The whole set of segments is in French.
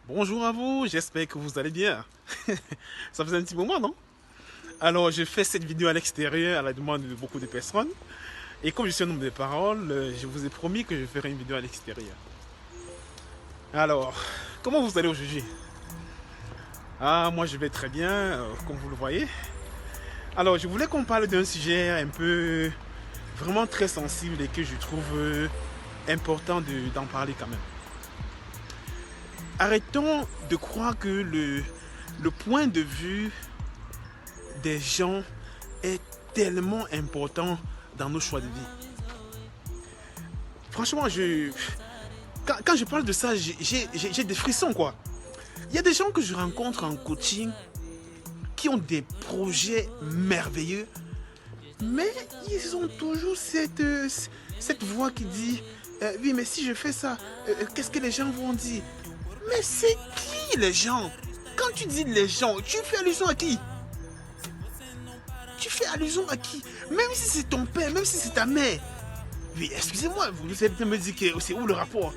Bonjour à vous, j'espère que vous allez bien. Ça faisait un petit moment, non? Alors, je fais cette vidéo à l'extérieur à la demande de beaucoup de personnes. Et comme je suis un homme de parole, je vous ai promis que je ferai une vidéo à l'extérieur. Alors, comment vous allez aujourd'hui? Ah, moi je vais très bien, comme vous le voyez. Alors, je voulais qu'on parle d'un sujet un peu vraiment très sensible et que je trouve important d'en parler quand même. Arrêtons de croire que le point de vue des gens est tellement important dans nos choix de vie. Franchement, quand je parle de ça, j'ai des frissons, quoi. Il y a des gens que je rencontre en coaching qui ont des projets merveilleux, mais ils ont toujours cette voix qui dit oui, mais si je fais ça, qu'est-ce que les gens vont dire? Mais c'est qui les gens? Quand tu dis les gens, tu fais allusion à qui? Tu fais allusion à qui? Même si c'est ton père, même si c'est ta mère. Oui, excusez-moi, vous allez me dire que c'est où le rapport?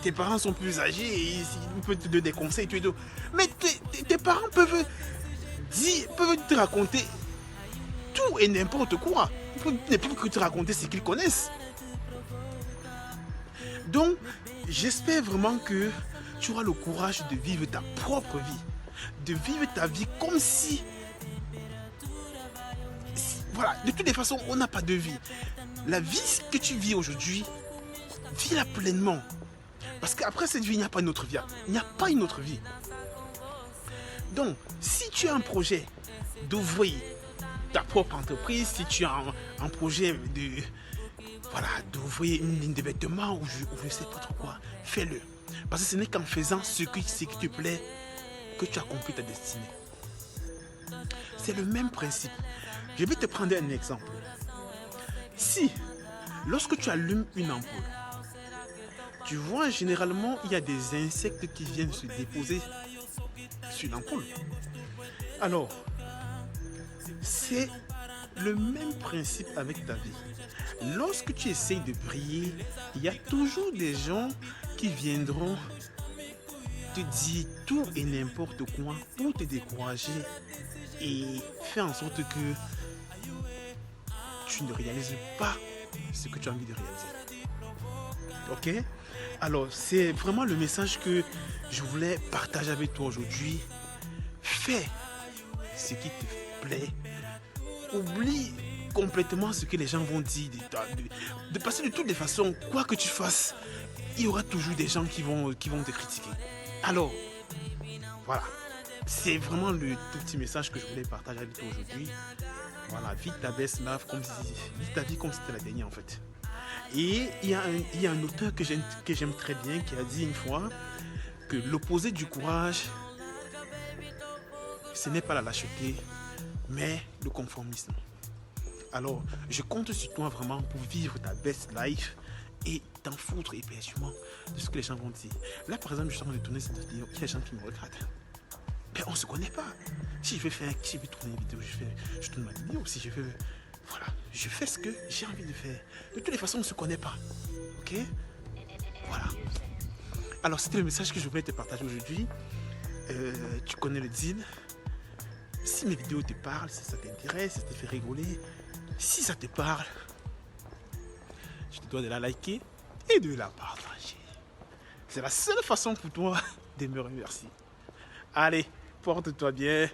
Tes parents sont plus âgés et ils peuvent te donner des conseils, tout et tout. Mais tes parents peuvent te raconter tout et n'importe quoi. Ils peuvent que te raconter ce qu'ils connaissent. Donc, j'espère vraiment que tu auras le courage de vivre ta propre vie. De vivre ta vie comme si... Voilà, de toutes les façons, on n'a pas de vie. La vie que tu vis aujourd'hui, vis-la pleinement. Parce qu'après cette vie, il n'y a pas une autre vie. Il n'y a pas une autre vie. Donc, si tu as un projet d'ouvrir ta propre entreprise, si tu as un projet d'ouvrir une ligne de vêtements ou je ne sais pas trop quoi, fais-le. Parce que ce n'est qu'en faisant ce qui te plaît que tu accomplis ta destinée. C'est le même principe. Je vais te prendre un exemple. Si, lorsque tu allumes une ampoule, tu vois, généralement, il y a des insectes qui viennent se déposer sur l'ampoule. Alors, c'est le même principe avec ta vie. Lorsque tu essayes de briller, il y a toujours des gens qui viendront te dire tout et n'importe quoi pour te décourager et faire en sorte que tu ne réalises pas ce que tu as envie de réaliser. Ok? Alors, c'est vraiment le message que je voulais partager avec toi aujourd'hui. Fais ce qui te plaît. Oublie complètement ce que les gens vont dire de passer de toutes les façons, quoi que tu fasses, il y aura toujours des gens qui vont te critiquer. Alors, voilà. C'est vraiment le tout petit message que je voulais partager avec toi aujourd'hui. Voilà, vis ta best life vis ta vie comme si c'était la dernière en fait. Et il y a un auteur que j'aime très bien qui a dit une fois que l'opposé du courage, ce n'est pas la lâcheté, mais le conformisme. Alors, je compte sur toi vraiment pour vivre ta best life et t'en foutre éperdument de ce que les gens vont dire. Là, par exemple, je suis en train de tourner cette vidéo, il y a des gens qui me regardent. Mais on se connaît pas. Si je vais tourner une vidéo, je tourne ma vidéo. Si je veux, voilà, je fais ce que j'ai envie de faire. De toutes les façons, on se connaît pas. Ok? Voilà. Alors, c'était le message que je voulais te partager aujourd'hui. Tu connais le deal. Si mes vidéos te parlent, si ça t'intéresse, si ça te fait rigoler, si ça te parle, je te dois de la liker et de la partager. C'est la seule façon pour toi de me remercier. Allez, porte-toi bien.